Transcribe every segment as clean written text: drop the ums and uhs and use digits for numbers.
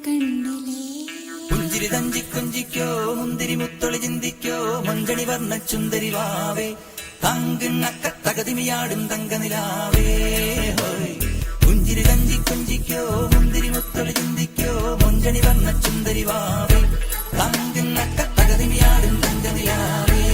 കണ്ണിലേ പുഞ്ചിരി തഞ്ചി കുഞ്ചിക്കോ മുന്തിരി മുത്തൊളി ചിന്തിക്കോ മഞ്ചണി വർണ്ണ ചുന്ദരി വാവേ തങ്കുന്നക്ക തകതിമിയാടും തങ്കനിലാവേ പുഞ്ചിരി തഞ്ചി കുഞ്ചിക്കോ മുന്തിരി മുത്തൊളി ചിന്തിക്കോ മഞ്ചണി വർണ്ണ ചുന്ദരി വാവേ തങ്കുന്നക്ക തകതിമിയാടും തങ്കനിലാവേ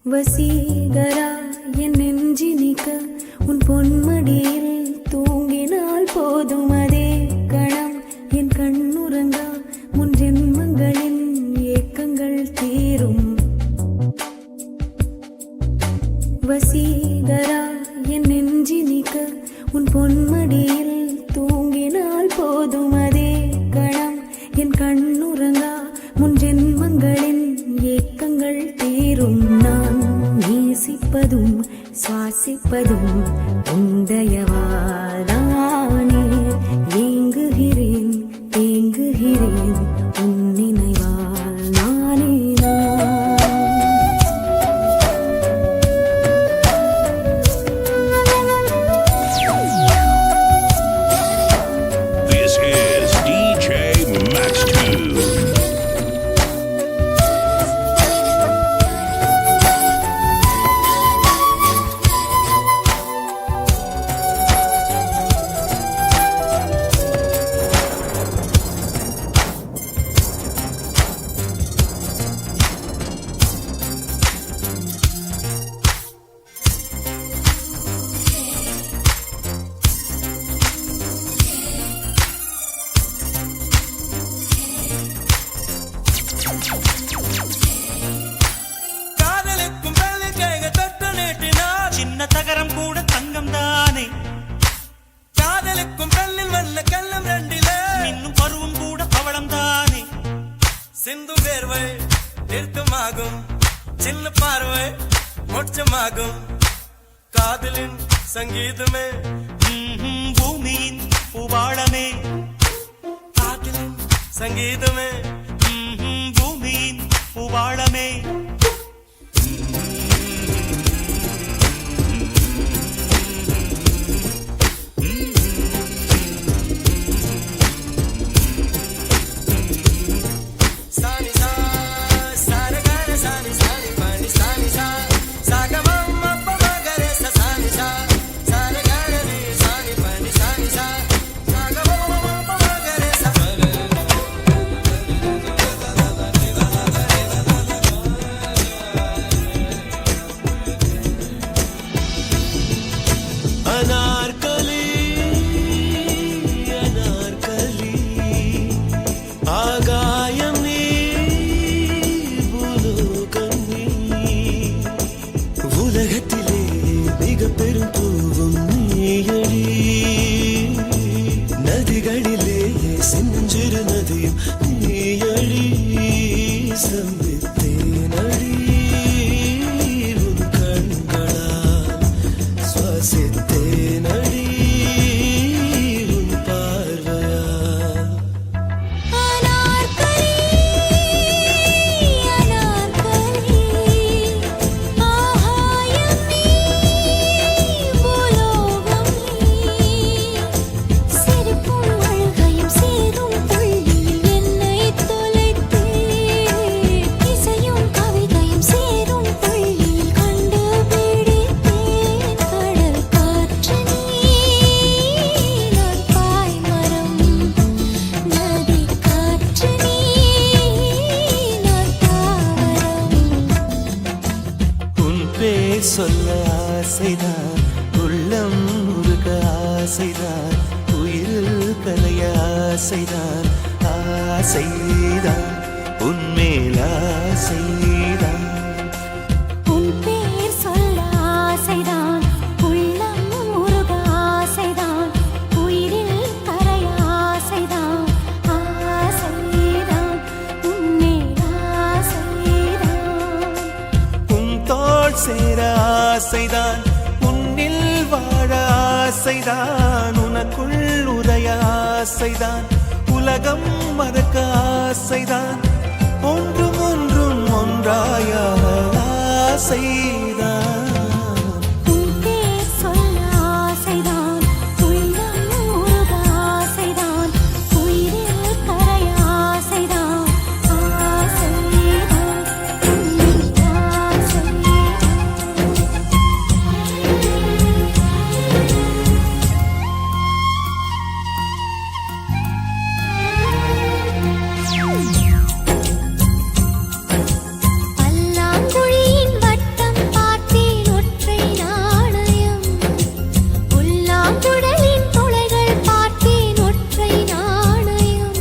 வசீகரா என் நெஞ்சினிக்க உன் பொன்மடியில் தூங்கினால் போதும் அதே கணம் என் கண்ணுறங்கா முன் ஜென்மங்களின் ஏக்கங்கள் தீரும் வசீகரா என் நெஞ்சினிக்க உன் பொன்மடியில் தூங்கினால் போதும் அதே கணம் என் கண்ணுறங்கா முன் ஜென்மங்களின் ஏக்கங்கள் தீரும் நான் நேசிப்பதும் சுவாசிப்பதும் உந்தயவாதானே ஏங்குகிறேன் தேங்குகிறேன் உன் நினைவால் நானே This is DJ Max 2. காதலுக்கும் பள்ளிக்கைக தொட்டு நீட்டினார் சின்ன தகரம் கூட தங்கம் தானே காதலுக்கும் பள்ளில் வல்ல கள்ளம் ரெண்டிலே இன்னும் பருவம் கூட பவளம் தானே சிந்தும் வேர்வை நிறுத்தமாகும் சின்ன பார்வை மோட்சமாகும் காதலின் சங்கீதமே பூமியின் பூபாளமே காதலின் சங்கீதமே பூமியின் பூபாளமே சானி சா சாரகர சானி சானி பானி சானி சா சாகமம் அப்பமகர சானி சா சாரகர நீ சானி பானி சானி சா சாகமம் அப்பமகர அனார்கலி அனார்கலி ஆகாயம் நீ பூலோகம் நீ உலகத்திலே மிக பெரும் பூவும் நீயடி நதிகளிலே செஞ்சிரு நதியும் நீயடி சம்பித்தேனடி உன் கண்களால் சுவாசித்தேனடி உன் பார்வையால் சொல்ல ஆசைதான் உள்ளம் முருக ஆசைதான் உயிரில் கலைய ஆசைதான் ஆசைதான் உன்மேல் ஆசைதான் உன் பேர் சொல்ல ஆசைதான் உள்ளம் முருக ஆசைதான் உயிரில் கரைய ஆசைதான் ஆசைதான் உன்மேல் தோள் சேர ஆசைதான், உன்னில் வாழ ஆசைதான், உனக்குள் உதய ஆசைதான், உலகம் மறக்க ஆசைதான், ஒன்றும் ஒன்றும் ஒன்றாய ஆசைதான். உன் பேர் சொல்ல ஆசைதான், உள்ளம் உருக ஆசைதான், உயிரில் கரைய ஆசைதான், ஆசைதான், ஆசைதான். பல்லாங்குழியின் வட்டம் பார்த்தேன் ஒற்றை நாணயம், புல்லாங்குழலின் துளைகள் பார்த்தேன் ஒற்றை நாணயம்,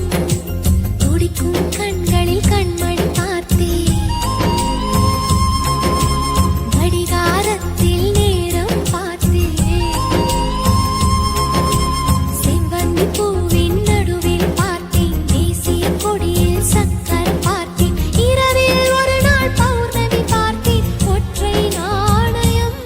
துடிக்கும் கண்களில் கண்மணி பார்த்தேன், கடிகாரத்தில் நேரம் பார்த்தேன், செவ்வந்தி பூவின் நடுவில் பார்த்தேன், தேசிய கொடியில் சக்கரம் பார்த்தேன், இரவில் ஒரு நாள் பௌர்ணமி பார்த்தேன் ஒற்றை நாணயம்.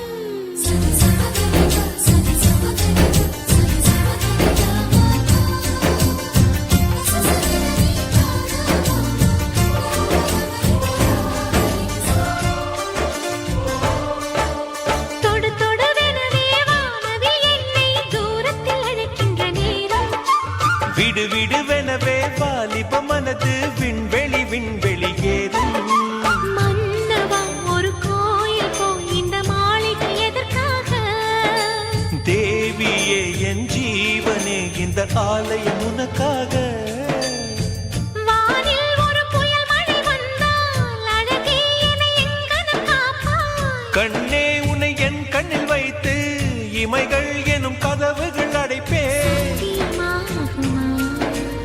தொடு தொடுவெனவே வானவில் என்னை தூரத்தில் அழைக்கின்ற நேரம், விடு விடுவெனவே வாலிப மனது விண்வெளி விண்வெளி ஏறும். மன்னவா ஒரு கோயில் போய் இந்த மாளிகை எதற்காக? தேவியே என் ஜீவனே இந்த ஆலயம் உனக்காக. வானில் ஒரு புயல் மழை வந்தால் அழகே என்னை எங்கனம் காப்பாய். கண்ணே உன்னை என் கண்ணில் வைத்து இமைகள் எனும் கதவுகள் அடைப்பேன். தீமாகுமா?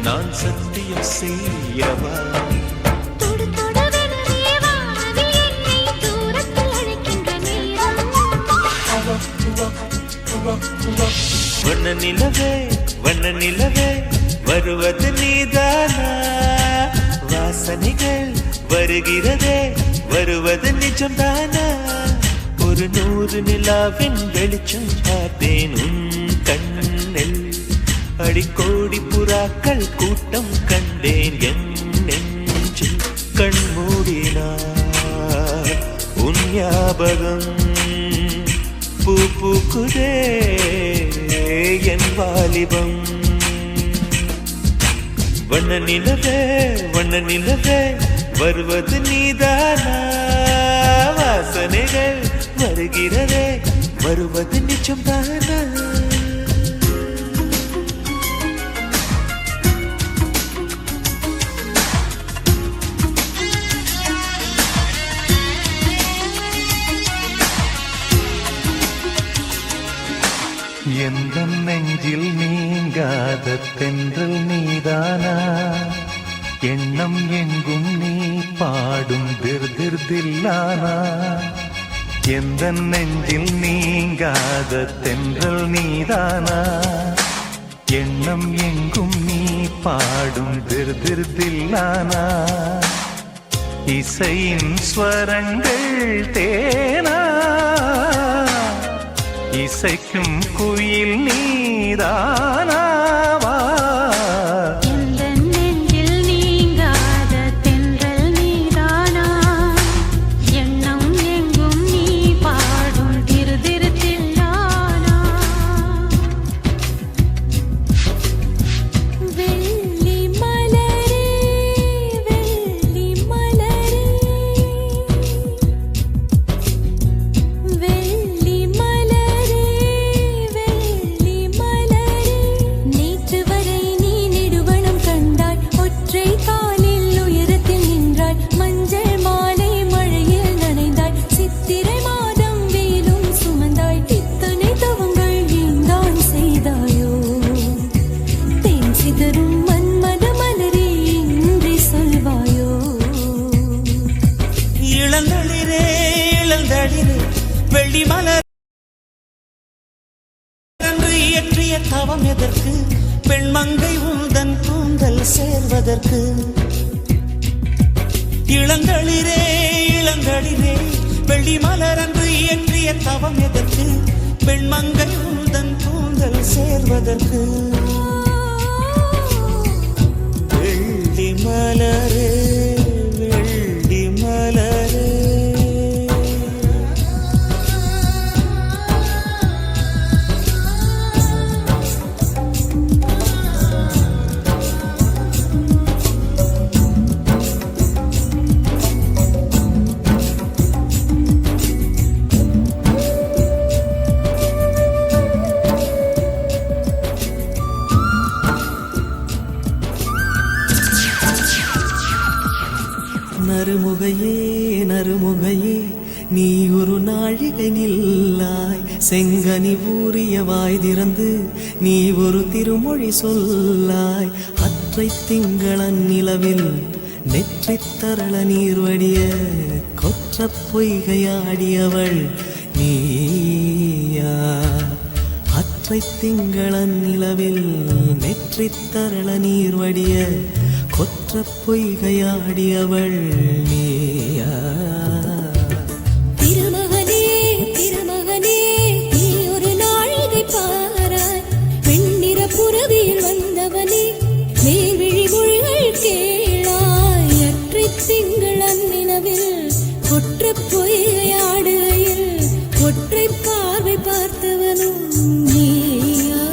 நான் சத்தியம் செய்யவா? தொடு தொடுவெனவே வானவில் என்னை தூரத்தில் அழைக்கின்ற நேரம், வண்ண நிலவே வண்ண நிலவே வருவது நீதானா? வாசனைகள் வருகிறதே வருவது நிஜம்தானா? ஒரு 100 நிலாவின் வெளிச்சம் பார்த்தேன் உன் கண்ணில், அடிக்கோடி புறாக்கள் கூட்டம் கண்டேன் என் நெஞ்சில். கண்மூடினார் உன் ஞாபகம் பூ பூக்குதே என் வாலிபம். வண்ண நிலவே வருவது நீதானா? வாசனைகள் வருகிறதே வருவது நிஜம்தானா? எந்த நெஞ்சில் நீங்காத தென்றல் நீதானா? எண்ணம் எங்கும் நீ பாடும் திர்திர்தில்லானா? எந்த நெஞ்சில் நீங்காத தென்றல் நீதானா? எண்ணம் எங்கும் நீ பாடும் திர்திர்தில்லானா? இசையின் ஸ்வரங்கள் தேனா? இசைக்கும் குயில் நீதானாவா? எந்த நெஞ்சில் நீங்காத தென்றல் நீதானா? எண்ணம் எங்கும் நீ பாடும் திருதிருத்தில்லானா? வெள்ளி மலரே வெள்ளி மலரே வெள்ளி மலரே வெள்ளி மலரே, நேற்று வரை நீ நெடுவனம் கண்டாய், ஒற்றை காலில் உயரத்தில் நின்றாய், மஞ்சள் மாலை மழையில் நனைந்தாய், சித்திரை மாதம் வெயிலும் சுமந்தாய், இத்தனை தவங்கள் நீந்தான் செய்தாயோ? தேன் சிதறும் மன்மத மலரே இன்றி சொல்வாயோ? இளந்தளிரே இளந்தளிரே வெள்ளி மலர் என்று இயற்றிய தவம் எதற்கு? பெண்மங்கை உந்தன் கூந்தல் சேர்வதற்கு. இளந்தளிரே இளந்தளிரே வெள்ளி மலர் என்று தவம் எதற்கு பெண்மங்கை உந்தன் கூந்தல் சேர்வதற்கு வெள்ளி மலரே வெள்ளி மலரே நறுமுகையே நறுமுகையே நீ ஒரு நாழிகை நில்லாய் செங்கனி ஊறிய வாய் திறந்து நீ ஒரு திருமொழி சொல்லாய் அற்றை திங்களன் நிலவில் நெற்றித் தரள நீர் வடிய கொற்ற பொய்கையாடியவள் நீயா அற்றை திங்களன் நிலவில் நெற்றித் தரள நீர் வடிய கொற்ற பொய்கையாடியவள் நீயா திருமகனே திருமகனே நீ ஒரு நாழிகை பாராய் வெண்ணிற புறவியில் வந்தவனே மேல்விழி மொழிகள் கேளாய் அற்றை திங்கள் அந்நிலவில் கொற்ற பொய்கையாடுகையில் ஒற்றை பார்வை பார்த்தவனும் நீயா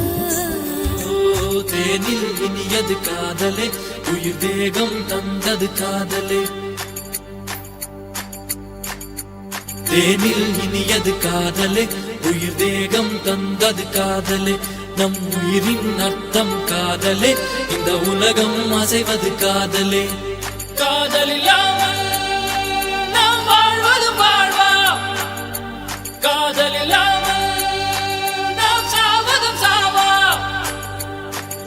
தேனில் இனியது காதலே உயிர் தேகம் தந்தது காதலே தேனில் இனியது காதலே உயிர் தேகம் தந்தது காதலே நம் உயிரின் அர்த்தம் காதலே இந்த உலகம் அசைவது காதலே காதலில்லாமல் நாம் வாழ்வது வாழ்வா காதலில்லாமல் நாம் சாவதும் சாவா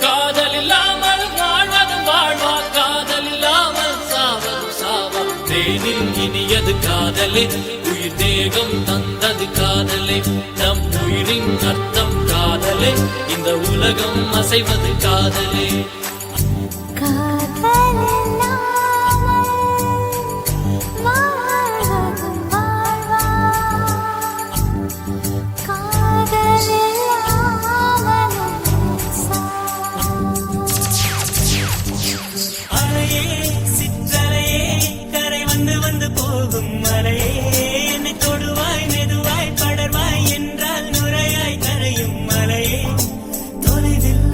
காதலில்லாமல் வாழ்வதும் வாழ்வா காதலில்லாமல் சாவதும் சாவா தேனில் இனியது காதலே உயிர் தேகம் தந்தது காதலே நம் உயிரின் அர்த்தம் காதலே இந்த உலகம் அசைவது காதலே அலையே சிற்றலையே கரை வந்து வந்து போகும் மலையே என்னை தொடுவாய் மெதுவாய் படர்வாய் என்றால் நுரையாய் கரையும் மலையே தொலைவில்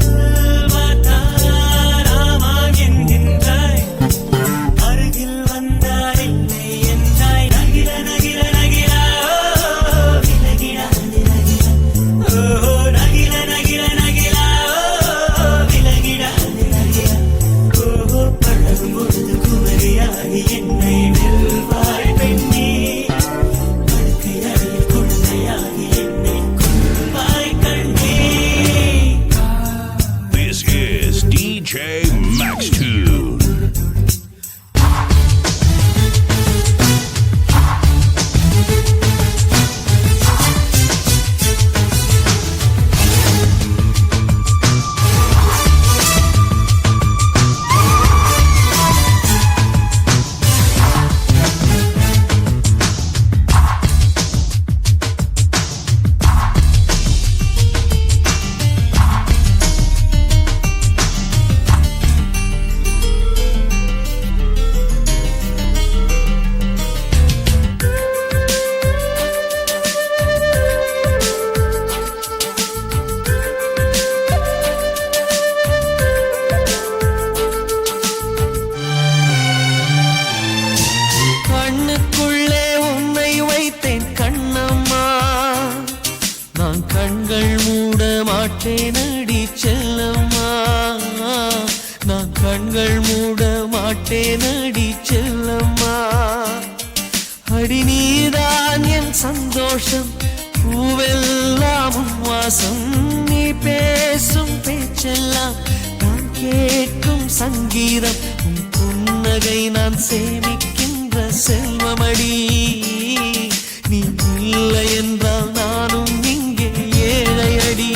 பார்த்தால் ஆமாம் என்கின்றாய் அருகில் வந்தால் இல்லை என்றாய் நகிர நகிர நகிரா விலகிடா விலகிடா ஓஹோ நகிர நகிர நகிரா விலகிடா விலகிடா ஓஹோ பழகும் பொழுது குமரியாகி என்னை வெல்வாய் பெண்ணே படுக்கை அறையில் குழந்தையாகி என்னை கொள்வாய் கண்ணே This is DJ Max 2. கண்ணுக்குள்ளே உன்னை வைத்தேன் கண்ணம்மா நான் கண்கள் மூட மாட்டேன் அடி செல்லம்மா நான் கண்கள் மூட மாட்டேன் அடி செல்லம்மா அடி நீதான் என் சந்தோஷம் பூவெல்லாம் உன் வாசம் நீ பேசும் பேச்செல்லாம் நான் கேட்கும் சங்கீதம் உன் புன்னகை நான் சேமிக்கின்ற செல்வமடி நீ இல்லை என்றால் நானும் இங்கே ஏழையடி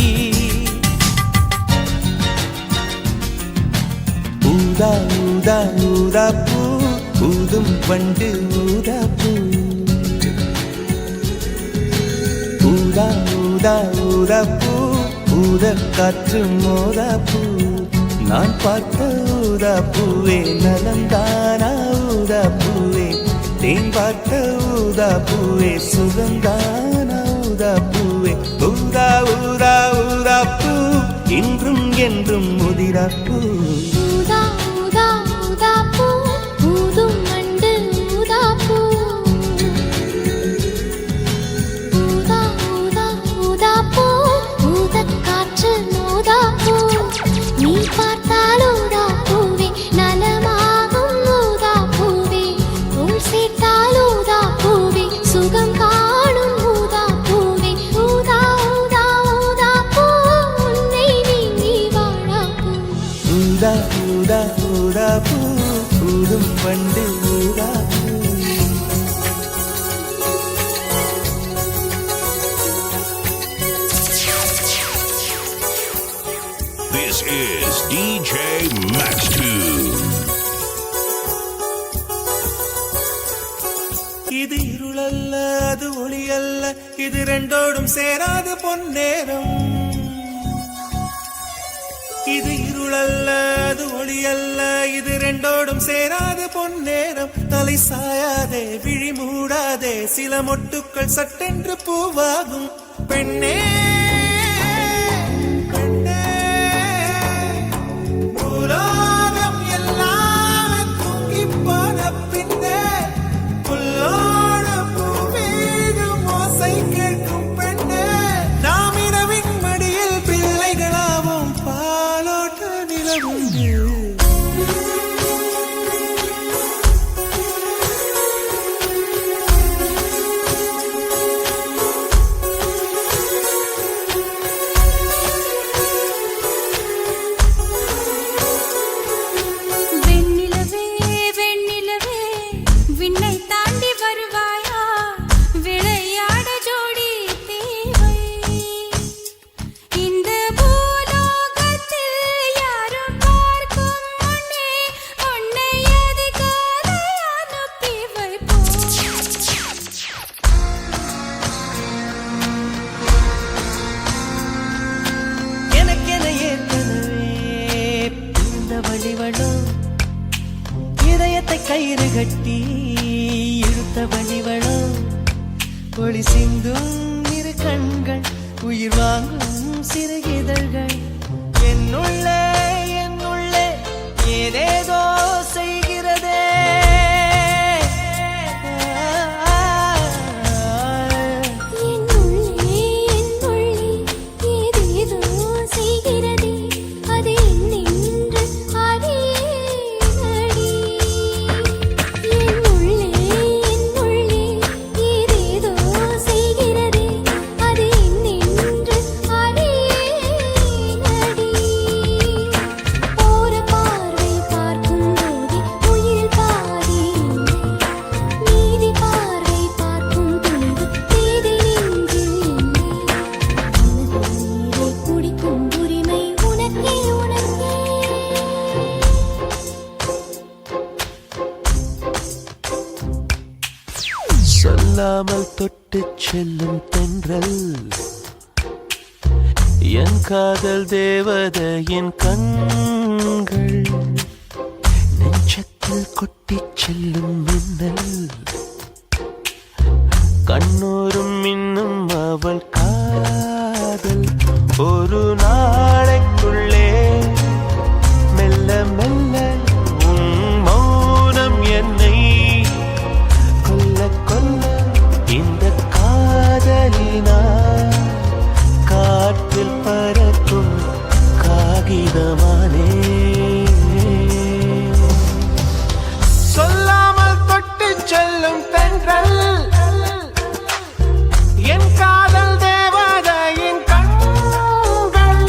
ஊதா ஊதா ஊதா பூ ஊதும் வண்டு ஊதா பூ ஊதா ஊதா ஊதா பூ ஊத காற்று மோதா பூ நான் பார்த்த ஊதா பூவே நலந்தானா ஊதா பூவே தேன் பார்த்த ஊதா பூவே சுகந்தானா ஊதா பூவே ஊதா ஊதா ஊதா பூ இன்றும் என்றும் முதிரா பூ ஊதா ஊதா ஊதா பூ ஊதும் மண்டு ஊதா பூ ஊதா ஊதா ஊதா பூ ஊதக் காற்று மோதா பூ நீ பார்த்தால் ஊதா பூவே நலமாகும் ஊதா பூவே உள் சேர்த்தால் ஊதா பூவே சுகம் காணும் ஊதா பூவே ஊதா ஊதா ஊதா பூ உன்னை நீ வாழா பூ ஊதா ஊதா ஊதா பூ ஊதும் பண்டு ஊதா பூ This is DJ Max 2. இது இருளல்ல அது ஒளி அல்ல இது ரெண்டோடும் சேராது பொன்னேரம் இது இருளல்ல அது ஒளி அல்ல இது ரெண்டோடும் சேராது பொன்னேரம் தலை சாயாதே விழி மூடாதே சில மொட்டுக்கள் சட்டென்று பூவாகும் பெண்ணே பெண்ணே உலகம் எல்லாம் தூங்கிப் போன பின்னே புல்லோட பூமீதும் ஓசை கேட்கும் பெண்ணே நாம் இரவின் மடியில் பிள்ளைகளாவும் பாலோட்ட நிலவுண்டு வெண்ணிலவே வெண்ணிலவே விண்ணை தாண்டி வருவாயா விளையாட ஜோடி தேவை இந்த பூலோகத்தில் யாரும் பார்க்கும் முன்னே உன்னை அதிகாலை அனுப்பி வைப்போம் எனக்கென ஏற்கனவே இந்த வழிவளோ இதயத்தை கயிறு கட்டி இழுத்த வழிவளோ ஒளி சிந்தும் இரு கண்கள் உயிர் வாங்கும் சிறு இதழ்கள் என்னுள்ளே ஏதேதோ செய்கிறதே என்னுள்ளே ஏதேதோ செய்கிறதே அது என்னென்று அறியேனடி என்னுள்ளே ஏதேதோ செய்கிறதே அது என்னென்று அறியேனடி போற பார்வை பார்க்கும் போதே உயிரில் பாதி நீதி பார்வை பார்க்கும் துணிவு தேதி நெஞ்சில் நீரை குடிக்கும் உரிமை உனக்கே உனக்கே சொல்லாமல் தொட்டுச் செல்லும் தென்றல் என் காதல் தேவதையின் கண்கள் நெஞ்சத்தில் கொட்டிச் செல்லும் மின்னல் கண்ணோரும் இன்னும் அவள் காதல் ஒரு நாளைக்குள்ளே மெல்ல மெல்ல உன் மௌனம் என்னை கொல்ல கொல்ல இந்த காதலினால் காற்றில் பறக்கும் காகிதமானே சொல்லாமல் தொட்டுச் செல்லும் தென்றல் என் காதல் தேவதையின் கண்கள்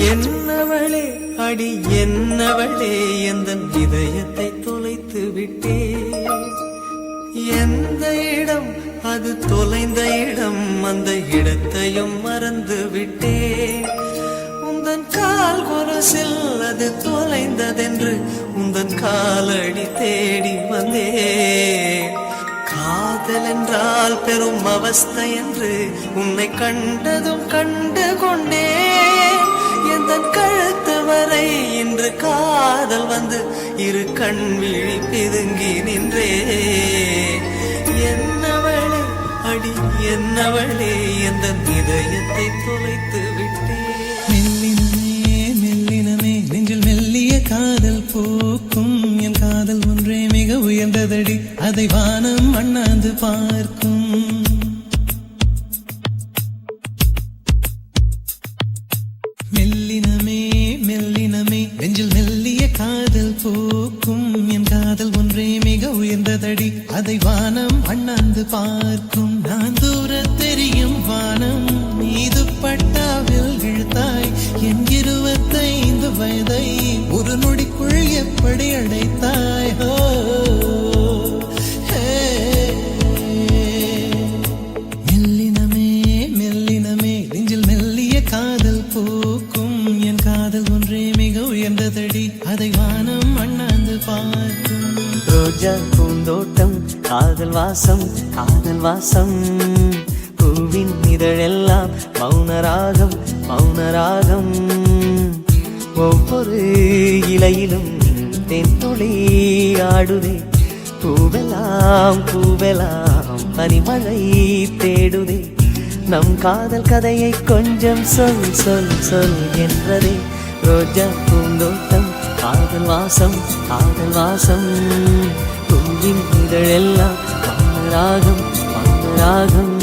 என்னவளே அடி என்னவளே எந்த இதயத்தை தொலைத்து விட்டே எந்த இடம் அது தொலைந்த இடம் அந்த இடத்தையும் மறந்து விட்டே உந்தன் கால் கொலுசில் அது தொலைந்ததென்று உந்தன் காலடி தேடி வந்தே காதல் என்றால் பெரும் அவஸ்தை என்று உன்னை கண்டதும் கண்டு கொண்டே எந்தன் கழுத்து வரை இன்று காதல் வந்து இரு கண் விழி பிதுங்கி நின்றே என்னவளே அடி என்னவளே எந்த இதயத்தை தொலைத்து விட்டே மெல்லினமே மெல்லினமே நெஞ்சில் மெல்லிய காதல் போக்கும் என் காதல் ஒன்றே மிக உயர்ந்ததடி அதை வானம் அண்ணாந்து பார்க்கும் மெல்லினமே மெல்லினமே நெஞ்சில் மெல்லிய காதல் போக்கும் என் காதல் ஒன்றே மிக உயர்ந்ததடி அதை வானம் அண்ணாந்து பார்க்கும் நான் தூர தெரியும் வானம் மீது பட்டாவில் இழுத்தாய் என் 25 வயதை ஒரு நொடிக்குள் எப்படி அடைத்தாய் ஹோ மெல்லினமே மெல்லினமே நெஞ்சில் மெல்லிய காதல் போக்கும் என் காதல் ஒன்றே மிக உயர்ந்ததடி அதை வானம் அண்ணாந்து பார்க்கும் ரோஜா பூந்தோட்டம் காதல் வாசம் காதல் வாசம் பூவின் இதழெல்லாம் மௌனராகம் மௌனராகம் ஒவ்வொரு இலையிலும் தென்துளி ஆடுதே பூவெல்லாம் பூவெல்லாம் பனிமழை தேடுதே நம் காதல் கதையை கொஞ்சம் சொல் சொல் சொல் என்றதே ரோஜா பூந்தோட்டம் காதல் வாசம் காதல் வாசம் பூவின் இதழெல்லாம் மௌனராகம் மௌனராகம்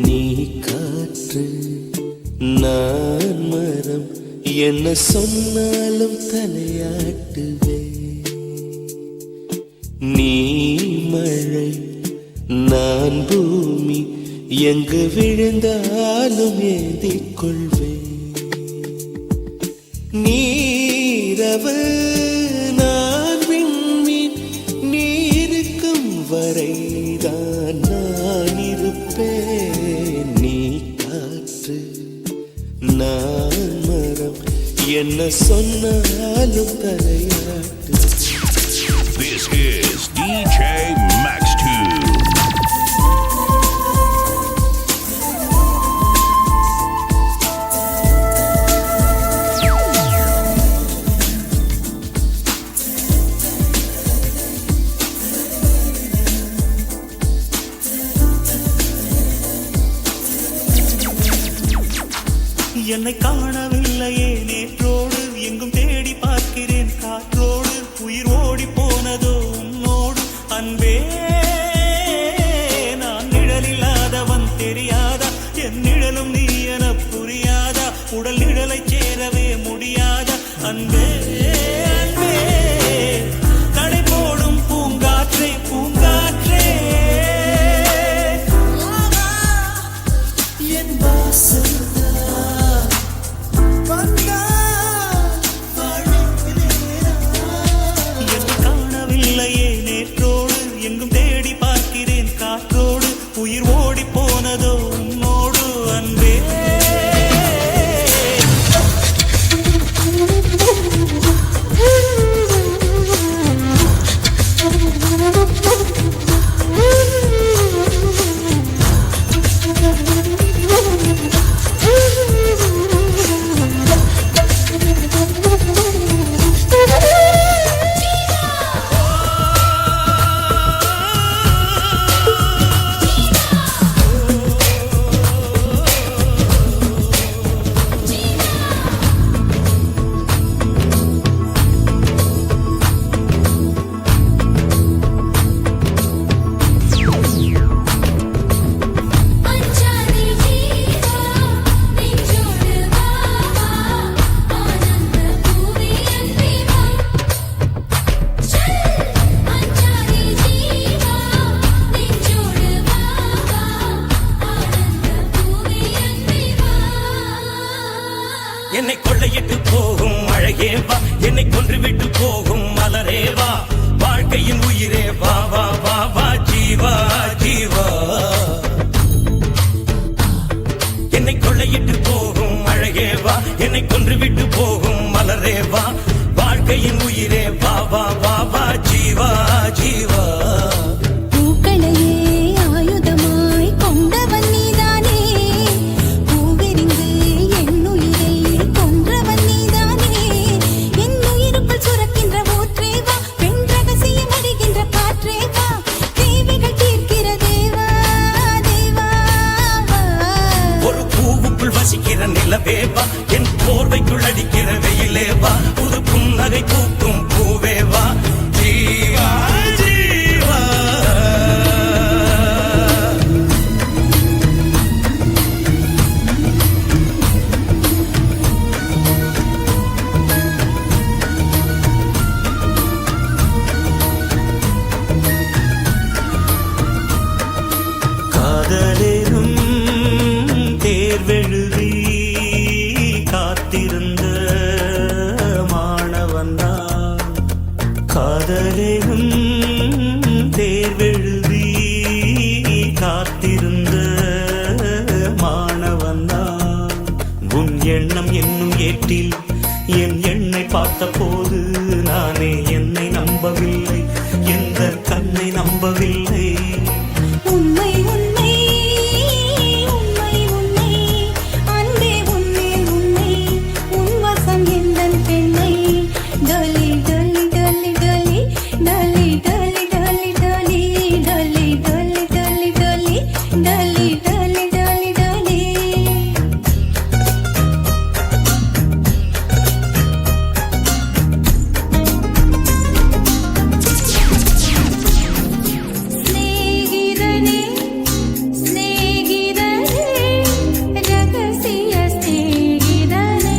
நீ காற்று நான் மரம் என்ன சொன்னாலும் தலையாட்டுவே நீ மழை நான் பூமி எங்கு விழுந்தாலும் ஏந்திக் கொள்வேன் நீரவு நான் விண்மீன் நீருக்கும் வரைதான் நான் இருப்பேன் நீ காற்று நான் மரம் என்ன சொன்னாலும் தலையாட்டு This is DJ Max 2. என்னை காணவில்லையே நேற்றோடு எங்கும் தேடி பார்க்கிறேன் காற்றோடு உயிர் ஓடி போனதோ உன்னோடு அன்பே நான் நிழலில்லாதவன் தெரியாதா என் நிழலும் நீ என புரியாதா உடல் நிழலை சேரவே முடியாதா அன்பே அன்பே கடை போடும் பூங்காற்றே பூங்காற்றே என் வாசல் காணவில்லையே நேற்றோடு எங்கும் தேடி பார்க்கிறேன் காற்றோடு உயிர் ஓடி போனதோ உன்னோடு அன்பே வாழ்க்கையின் உயிரே வா வா வா வா ஜீவா ஜீவா என்னை கொள்ளையிட்டு போகும் அழகே வா என்னை கொன்றுவிட்டு போகும் மலரே வா வாழ்க்கையின் உயிரே வா வா வா வா ஜீவா ஜீவா பூக்களையே ஆயுதமாய் கொண்டவன் நீதானே பூவெறிந்து என் உயிரை கொன்றவன் நீதானே என் உயிருக்குள் சுரக்கின்ற ஊற்றே வா பெண் ரகசியம் அறிகின்ற காற்றே வா தேவைகள் தீர்க்கிற தேவா தேவா ஒரு பூவுக்குள் வசிக்கிற நிலவே வா என் போர்வைக்குள் அடிக்கிற வெயிலே வா புது புன்னகை பூக்கும் பூவே வா ஜீவா ஜீவா காதலேனும் தேர்வெழுதி காத்திருந்த மாணவன்தான் காதலேனும் தேர்வெழுதி காத்திருந்த மாணவன்தான் உன் எண்ணம் என்னும் ஏட்டில் என் எண்ணை பார்த்த போது நானே என்னை நம்பவில்லை எந்த கண்ணை நம்பவில்லை உண்மை உண்மை உண்மை உண்மை அன்பே உன்மேல் உண்மை உன் வசம் எந்தன் பெண்ணை டலி டலி டலி டலி டலி டலி டலி டலி டலி டலி டலி டலி டலி டலி டலி டலி ஸ்நேகிதனே ஸ்நேகிதனே ரகசிய ஸ்நேகிதனே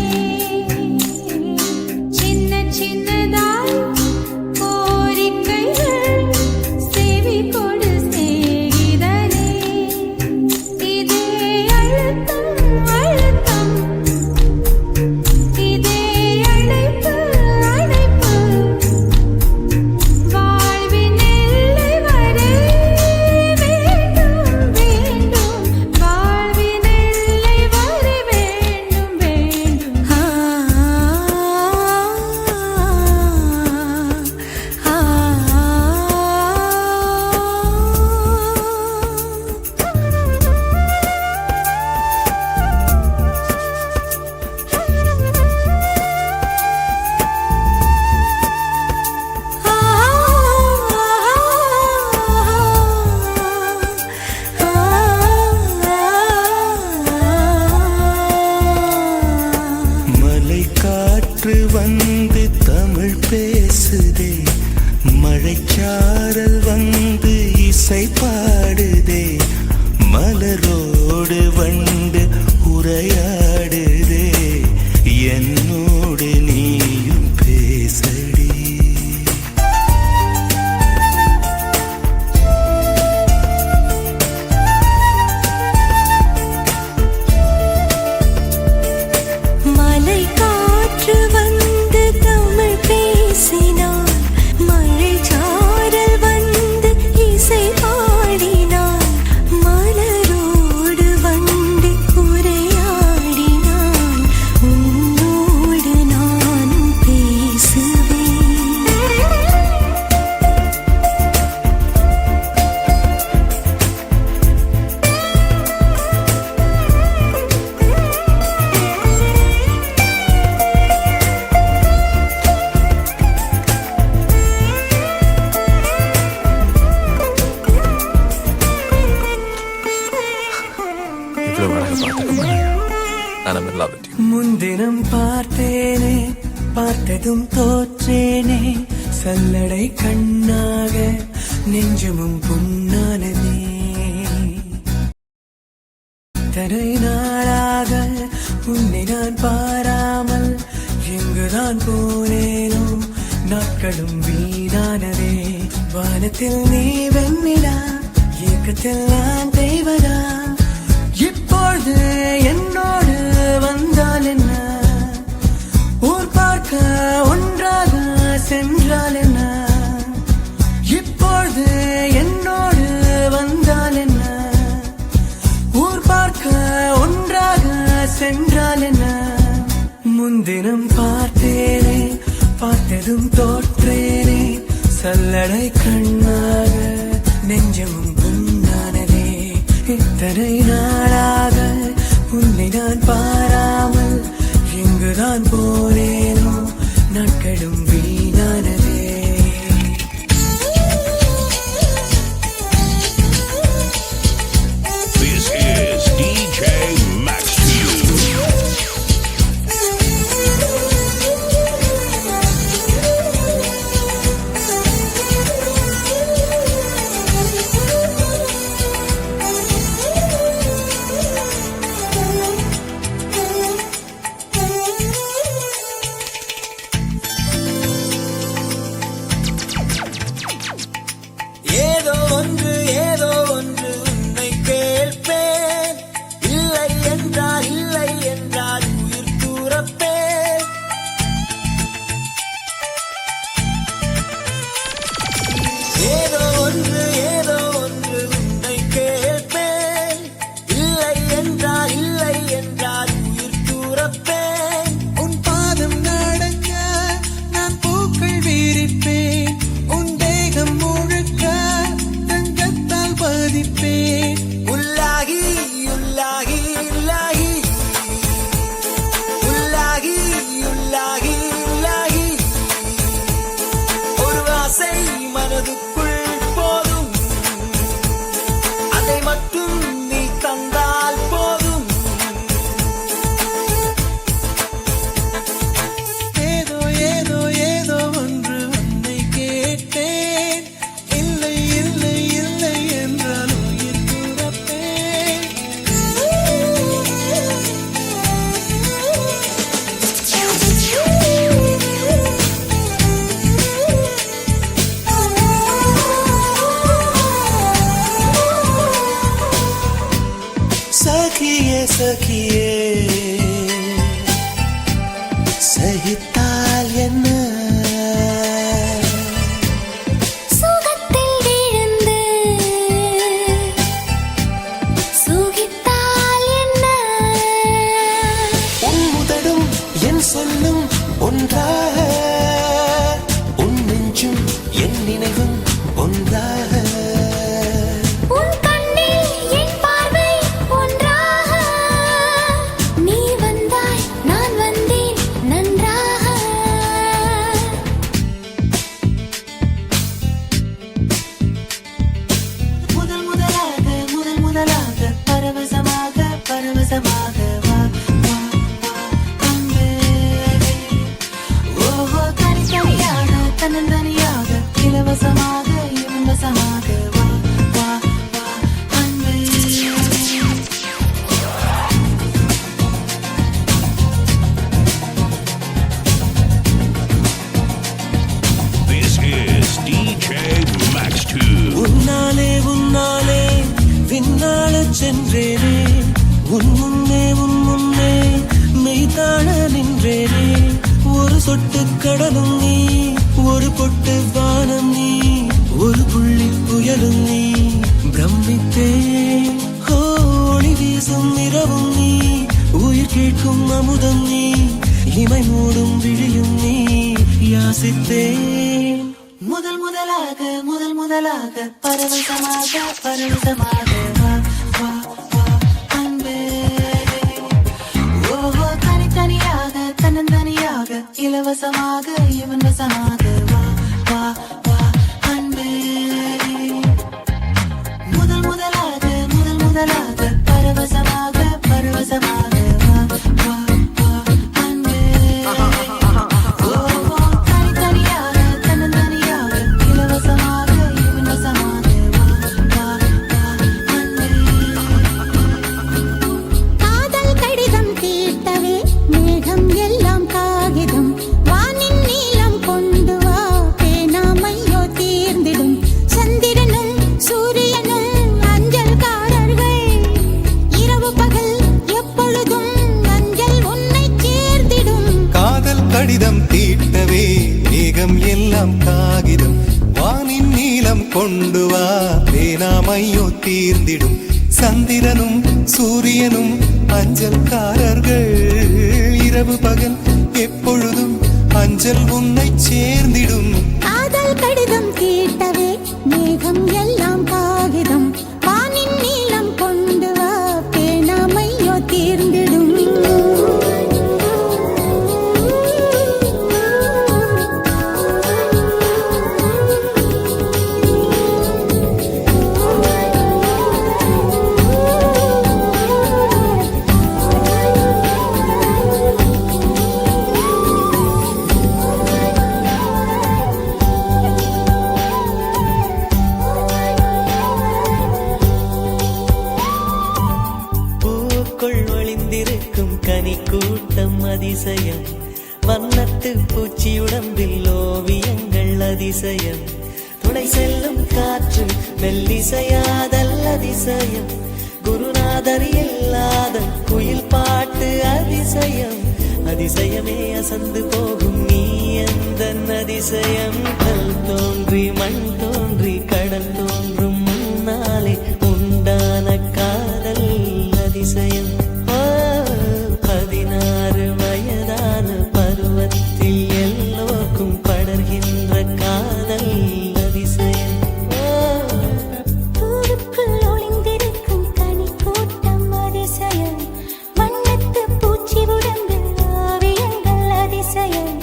சின்ன சின்னதாய் கோரிக்கைகள் செவி கொடு ஸ்நேகிதனே இதே அழுத்தம் அழுத்தம் இதே அழைப்பு அழைப்பு வாழ்வின் எல்லை வரை வேண்டும் வேண்டும் வாழ்வின் எல்லை வரை வேண்டும் வேண்டும் மலை காற்று வந்து தமிழ் பேசுதே மழைச்சாரல் வந்து இசை பாடுதே மலரோடு வண்டு உரையாடுதே என்னோடு நீயும் பேசடி மலை காற்று வந்து தமிழ் பேசினான் மழை சாரல் வந்து இசை பாடினான் மலரோடு வண்டு உரையாடினான் உன்னோடு நானும் பேசுவேன் இவ்வளவு அழகா பார்த்துக்க முடியும். And I'm in love with you. முன்தினம் பார்த்தேனே பார்த்ததும் தோற்றேனே சல்லடை கண்ணாக நெஞ்சமும் புண்ணானதே தரை நாளாக உன்னை நான் பாராமல் எங்குதான் போனேனோ நாட்களும் வீணானதே வானத்தில் நீ வெண்ணிலா ஏக்கத்தில் நான் தெய்வதா இப்பொழுது என்னோடு வந்தால் என்ன ஊர் பார்க்க ஒன்றாக சென்றால் என்ன தினம் பார்த்தேனே பார்த்ததும் தோற்றேனே சல்லடை கண்ணாக நெஞ்சமும் புண்ணானதே இத்தனை நாளாக உன்னை நான் பாராமல் எங்குதான் போனேனோ நாட்களும் வீணானதே This is DJ Max 2. ஏதோ ஒன்று உன்னை கேட்பேன் இல்லை என்றால் உயிர் தூரப்பேன் ஏதோ ஒன்று உன்னை கேட்பேன் இல்லை என்றால் உயிர் தூரப்பேன் உன் பாதம் நடக்க நான் பூக்கள் விரிப்பேன் உன் தேகம் முழுக்க தங்கத்தால் பதிப்பேன் உள்ளாகி உள்ளாகி உள்ளாகி உள்ளாகி உள்ளாகி உள்ளாகி ஒரு ஆசை மனதுக்குள் போதும் அதை மட்டும் நீ தந்தால் போதும் ஏதோ ஏதோ ஏதோ ஒன்று உன்னை கேட்டேன் இல்லை இல்லை இல்லை என்றால் உயிர் துறப்பேன் சகியே சகியே சகித்தால் என்ன சுகத்தில் விழுந்து சுகித்தால் என்ன உன் முதடும் என் சொல்லும் ஒன்றாக உன் நெஞ்சும் என் நினைவும் ஒன்றாக உன் கண்ணில் என் பார்வை ஒன்றாக நீ வந்தாய் நான் வந்தேன் நன்றாக முதலாக பரவசமாக வா வா வா அன்பே ஓஹோ தனித்தனியாக தன்னந்தனியாக இலவசமாக இன்பசமாக வா வா வா அன்பே This is DJ Max 2. உன்னாலே விண்ணாளச் சென்றேனே உன் முன்னே மெய்தாழ நின்றேனே ஒரு சொட்டு கடலும் நீ ஒரு பொட்டு வானம் நீ ஒரு புள்ளி புயலும் நீ பிரமித்தேன் ஒளி வீசும் இரவும் நீ உயிர் கேட்கும் அமுதம் நீ இமை மூடும் விழியும் நீ யாசித்தேன் முதலாக பரவசமாக வா வா வா அன்பே ஓஹோ தனித்தனியாக தன்னந்தனியாக இலவசமாக இன்பசமாக வா வா வா அன்பே முதலாக பரவசமாக வா வா வா அன்பே ஓஹோ தனித்தனியாக தன்னந்தனியாக இலவசமாக இன்பசமாக வா வா வா அன்பே காதல் கடிதம் தீர்த்தவே மேகம் எல்லாம் காகிதம் வானின் நீலம் கொண்டு வா பேனாமையோ தீர்ந்திடும் சந்திரனும் சூரியனும் அஞ்சல்காரர்கள் இரவு பகல் எப்பொழுதும் அஞ்சல் உன்னை சேர்ந்திடும் காதல் கடிதம் தீட்டவே மேகம் எல்லாம் காகிதம் வானின் நீலம் கொண்டு வா பேனாமையோ தீர்ந்திடும் சந்திரனும் சூரியனும் அஞ்சல்காரர்கள் இரவு பகல் எப்பொழுதும் அஞ்சல் உன்னை சேர்ந்திடும். காதல் கடிதம் கேட்டவே மேகம் எல்லாம் காகிதம் வானின் நீளம் கொண்டு வா பேணாமையோ தீர்ந்திடும். கனி கூட்டம் அதிசயம் வண்ணத்து பூச்சியுடம்பில் ஓவியங்கள் அதிசயம் துணை செல்லும் காற்று மெல்லிசையாதல் அதிசயம் குருநாதர் இல்லாத குயில் பாட்டு அதிசயம் அதிசயமே அசந்து போகும் நீ எந்த அதிசயம் கல் தோன்றி மண் தோன்றி கடல் தோன்றும் முன்னாலே உண்டான காதல் அதிசயம். 16 வயதான பருவத்தில் எல்லோருக்கும் படர்கின்ற காதல் அதிசயம். பூவுக்குள் ஒளிந்திருக்கும் கனி கூட்டம் அதிசயம் வண்ணத்து பூச்சி உடம்பில் ஓவியங்கள் அதிசயம்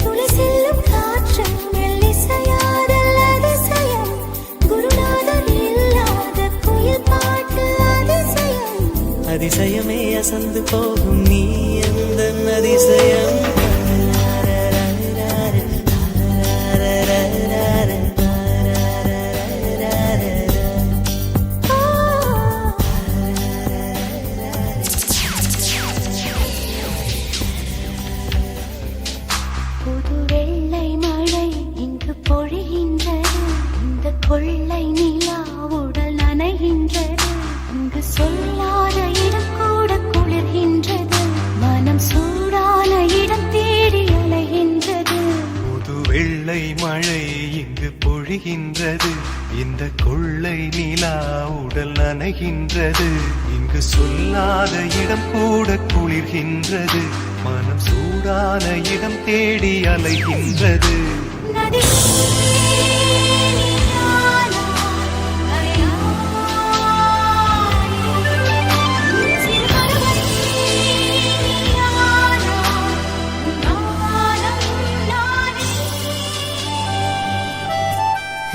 துளி செல்லும் காற்று மெல்லிசையாதல் அதிசயம் குருநாதர் இல்லாத குயில் பாட்டு அதிசயம் அதிசயமே அசந்து போகும் நீ எந்த அதிசயம். புது வெள்ளை மழை இங்கு பொழிகின்றது இந்த கொள்ளை நிலா உடல் நனைகின்றது இங்கு சொல்லாத இடம் கூட குளிர்கின்றது மனம் சூடான இடம் தேடி அலைகின்றது. புது வெள்ளை மழை இங்கு பொழிகின்றது இந்த கொள்ளை நிலா உடல் நனைகின்றது இங்கு சொல்லாத இடம் கூட குளிர்கின்றது மனம் சூடான இடம் தேடி அலைகின்றது.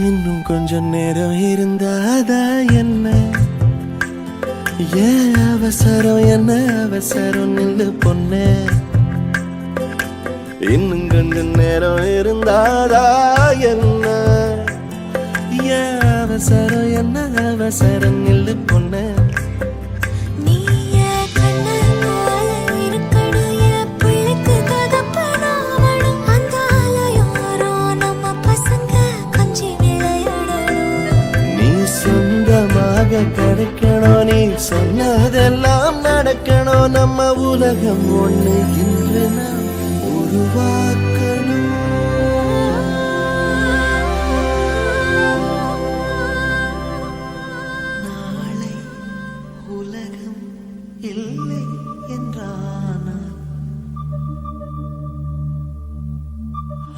இன்னும் கொஞ்சம் நேரம் இருந்தாதா என்ன ஏன் அவசரம் என்ன அவசரம் நில்லு பொண்ணே இன்னும் கொஞ்சம் நேரம் இருந்தாதா என்ன ஏன் அவசரம் என்ன அவசரம் நில்லு பொண்ணே கிடைக்கணும் நீ சொன்னதெல்லாம் நடக்கணும் நம்ம உலகம் ஒண்ணு என்று நாம் உருவாக்கணும். நாளை உலகம் இல்லை என்றானால்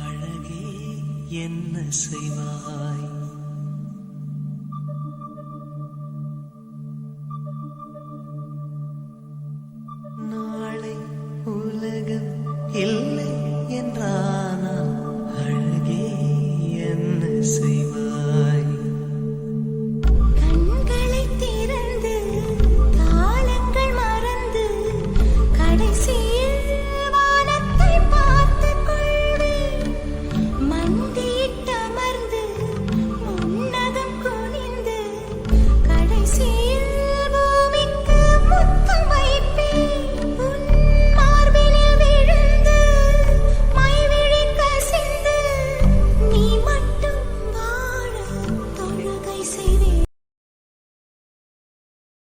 அழகே என்ன செய்வாய்